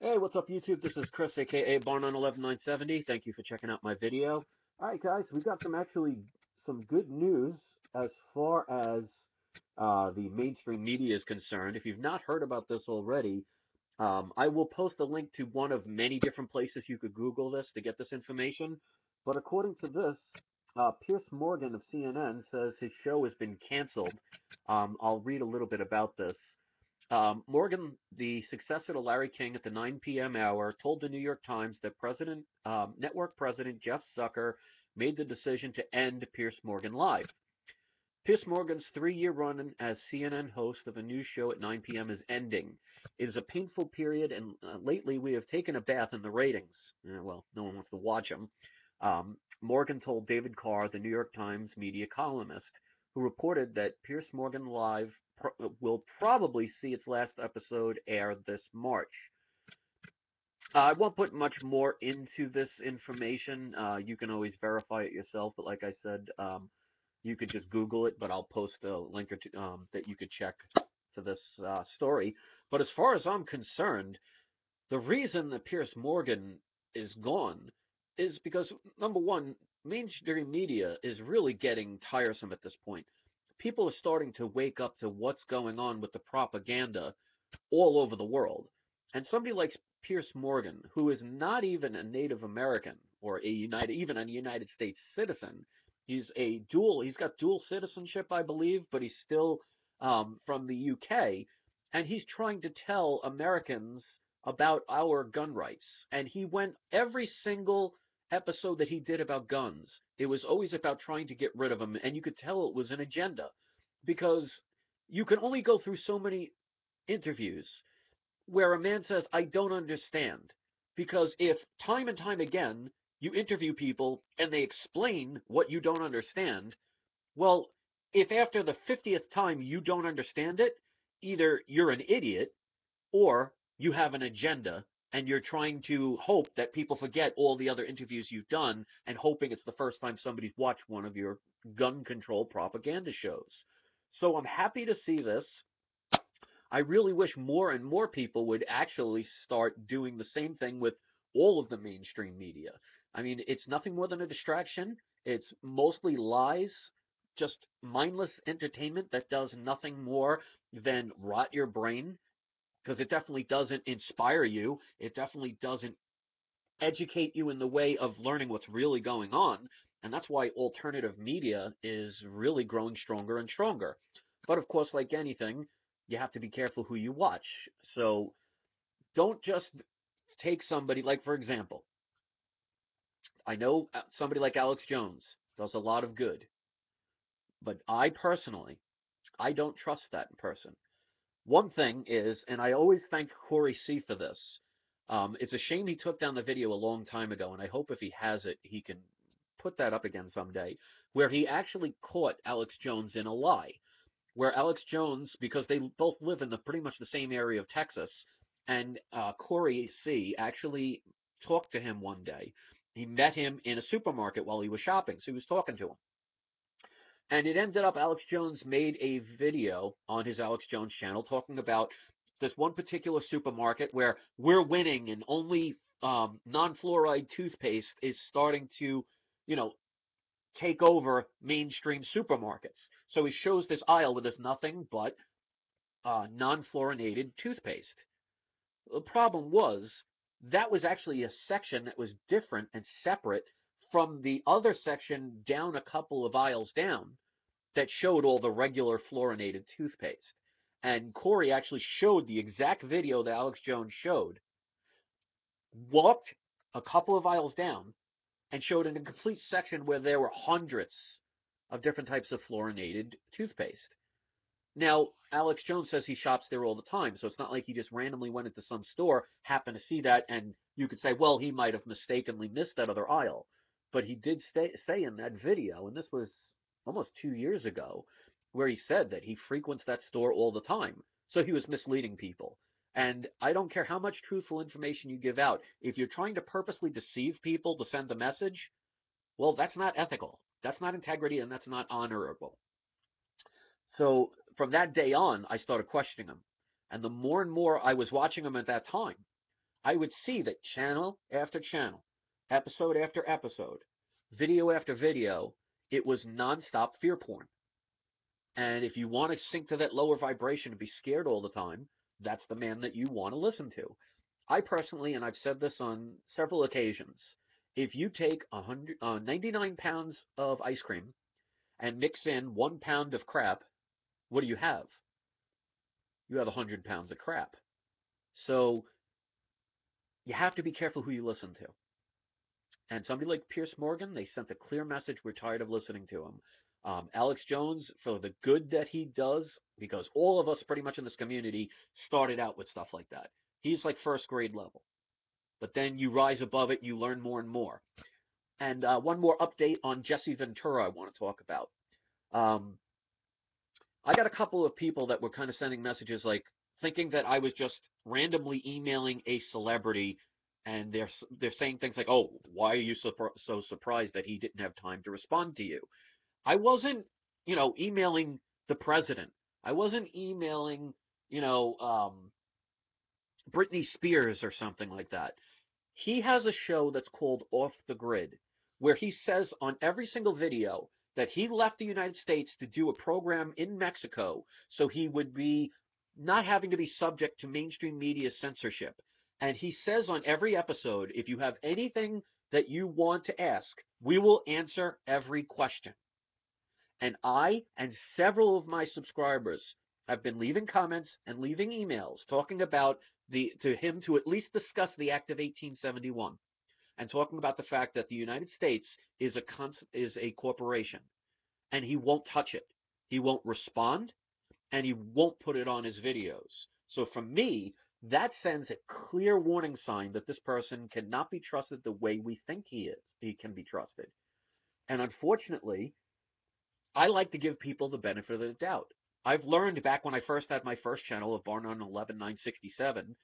Hey, what's up, YouTube? This is Chris, aka Barn on 11970. Thank you for checking out my video. All right, guys, we got some good news as far as the mainstream media is concerned. If you've not heard about this already, I will post a link to one of many different places you could Google this to get this information. But according to this, Piers Morgan of CNN says his show has been canceled. I'll read a little bit about this. Morgan, the successor to Larry King at the 9 p.m. hour, told the New York Times that network president Jeff Zucker made the decision to end Piers Morgan Live. Piers Morgan's 3-year run as CNN host of a news show at 9 p.m. is ending. It is a painful period, and lately we have taken a bath in the ratings. Well, no one wants to watch him. Morgan told David Carr, the New York Times media columnist, who reported that Piers Morgan Live will probably see its last episode air this March. I won't put much more into this information. You can always verify it yourself, but like I said, you could just Google it, but I'll post a link or two, that you could check to this story. But as far as I'm concerned, the reason that Piers Morgan is gone is because, number one, mainstream media is really getting tiresome at this point. People are starting to wake up to what's going on with the propaganda all over the world. And somebody like Piers Morgan, who is not even a Native American or even a United States citizen, he's got dual citizenship, I believe, but he's still from the UK, and he's trying to tell Americans about our gun rights. And he went every single episode that he did about guns. It was always about trying to get rid of them, and you could tell it was an agenda because you can only go through so many interviews where a man says, I don't understand. Because if time and time again you interview people and they explain what you don't understand, well, if after the 50th time you don't understand it, either you're an idiot or you have an agenda and you're trying to hope that people forget all the other interviews you've done and hoping it's the first time somebody's watched one of your gun control propaganda shows. So I'm happy to see this. I really wish more and more people would actually start doing the same thing with all of the mainstream media. I mean, it's nothing more than a distraction. It's mostly lies, just mindless entertainment that does nothing more than rot your brain because it definitely doesn't inspire you. It definitely doesn't educate you in the way of learning what's really going on. And that's why alternative media is really growing stronger and stronger. But of course, like anything, you have to be careful who you watch. So don't just take somebody like, for example, I know somebody like Alex Jones does a lot of good, but I don't trust that person. One thing is, and I always thank Corey C for this. It's a shame he took down the video a long time ago, and I hope if he has it, he can put that up again someday, where he actually caught Alex Jones in a lie. Where Alex Jones, because they both live in pretty much the same area of Texas, and Corey C actually talked to him one day. He met him in a supermarket while he was shopping, so he was talking to him. And it ended up Alex Jones made a video on his Alex Jones channel talking about this one particular supermarket where we're winning and only non-fluoride toothpaste is starting to, you know, take over mainstream supermarkets. So he shows this aisle where there's nothing but non-fluorinated toothpaste. The problem was that was actually a section that was different and separate from the other section down a couple of aisles down that showed all the regular fluorinated toothpaste. And Corey actually showed the exact video that Alex Jones showed, walked a couple of aisles down, and showed in a complete section where there were hundreds of different types of fluorinated toothpaste. Now, Alex Jones says he shops there all the time, so it's not like he just randomly went into some store, happened to see that, and you could say, well, he might have mistakenly missed that other aisle. But he did say in that video, and this was almost 2 years ago, where he said that he frequents that store all the time. So he was misleading people. And I don't care how much truthful information you give out. If you're trying to purposely deceive people to send a message, well, that's not ethical. That's not integrity, and that's not honorable. So from that day on, I started questioning him. And the more and more I was watching him at that time, I would see that channel after channel, episode after episode, video after video, it was nonstop fear porn. And if you want to sink to that lower vibration and be scared all the time, that's the man that you want to listen to. I personally, and I've said this on several occasions, if you take 99 pounds of ice cream and mix in 1 pound of crap, what do you have? You have 100 pounds of crap. So you have to be careful who you listen to. And somebody like Piers Morgan, they sent a clear message. We're tired of listening to him. Alex Jones, for the good that he does, because all of us pretty much in this community started out with stuff like that. He's like first grade level. But then you rise above it, you learn more and more. And one more update on Jesse Ventura I want to talk about. Um, I got a couple of people that were kind of sending messages like thinking that I was just randomly emailing a celebrity, and they're saying things like, "Oh, why are you so surprised that he didn't have time to respond to you?" I wasn't, emailing the president. I wasn't emailing, you know, Britney Spears or something like that. He has a show that's called Off the Grid, where he says on every single video that he left the United States to do a program in Mexico so he would be not having to be subject to mainstream media censorship. And he says on every episode, if you have anything that you want to ask, we will answer every question. And I and several of my subscribers have been leaving comments and leaving emails talking about to him to at least discuss the Act of 1871 and talking about the fact that the United States is a corporation, and he won't touch it. He won't respond, and he won't put it on his videos. So for me, that sends a clear warning sign that this person cannot be trusted the way we think he can be trusted. And unfortunately, I like to give people the benefit of the doubt. I've learned back when I first had my first channel of Barn on 11967,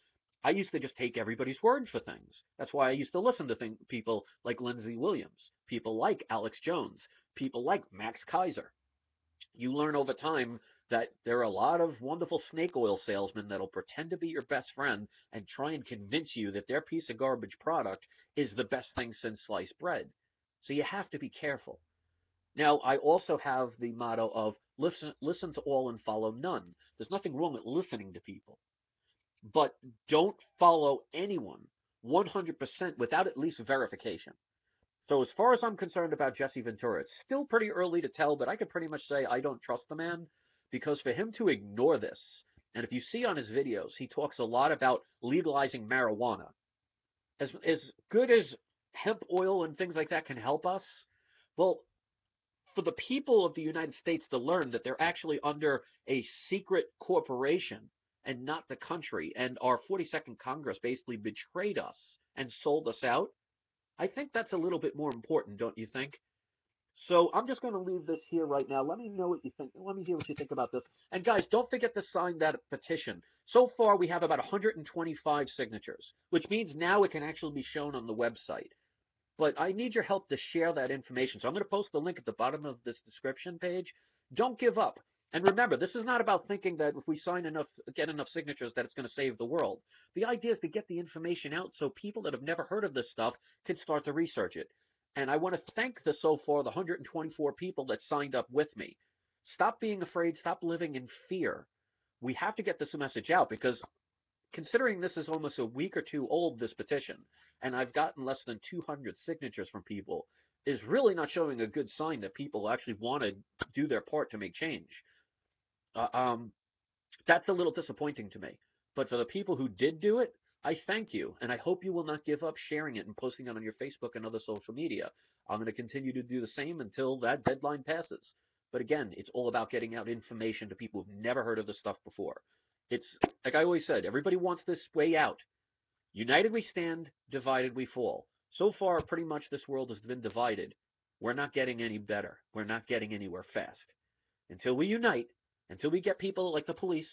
I used to just take everybody's word for things. That's why I used to listen to people like Lindsey Williams, people like Alex Jones, people like Max Kaiser. You learn over time that there are a lot of wonderful snake oil salesmen that'll pretend to be your best friend and try and convince you that their piece of garbage product is the best thing since sliced bread. So you have to be careful. Now, I also have the motto of listen to all and follow none. There's nothing wrong with listening to people, but don't follow anyone 100% without at least verification. So as far as I'm concerned about Jesse Ventura, it's still pretty early to tell, but I can pretty much say I don't trust the man because for him to ignore this, and if you see on his videos, he talks a lot about legalizing marijuana. As good as hemp oil and things like that can help us, well, for the people of the United States to learn that they're actually under a secret corporation and not the country, and our 42nd Congress basically betrayed us and sold us out, I think that's a little bit more important, don't you think? So I'm just going to leave this here right now. Let me know what you think. Let me hear what you think about this. And guys, don't forget to sign that petition. So far, we have about 125 signatures, which means now it can actually be shown on the website. But I need your help to share that information. So I'm going to post the link at the bottom of this description page. Don't give up. And remember, this is not about thinking that if we get enough signatures that it's going to save the world. The idea is to get the information out so people that have never heard of this stuff can start to research it. And I want to thank the 124 people that signed up with me. Stop being afraid. Stop living in fear. We have to get this message out because considering this is almost a week or two old, this petition, and I've gotten less than 200 signatures from people, is really not showing a good sign that people actually want to do their part to make change. Uh, um, that's a little disappointing to me. But for the people who did do it, I thank you, and I hope you will not give up sharing it and posting it on your Facebook and other social media. I'm going to continue to do the same until that deadline passes. But again, it's all about getting out information to people who've never heard of this stuff before. It's like I always said, everybody wants this way out. United we stand, divided we fall. So far, pretty much this world has been divided. We're not getting any better. We're not getting anywhere fast. Until we unite, until we get people like the police,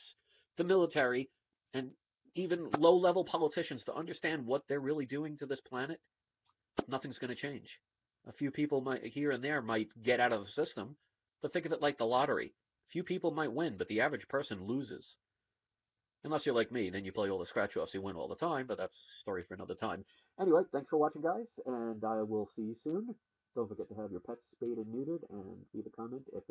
the military, and even low-level politicians to understand what they're really doing to this planet, nothing's going to change. A few people might here and there might get out of the system, but think of it like the lottery. Few people might win, but the average person loses. Unless you're like me, then you play all the scratch-offs, you win all the time, but that's a story for another time. Anyway, thanks for watching, guys, and I will see you soon. Don't forget to have your pets spayed and neutered, and leave a comment if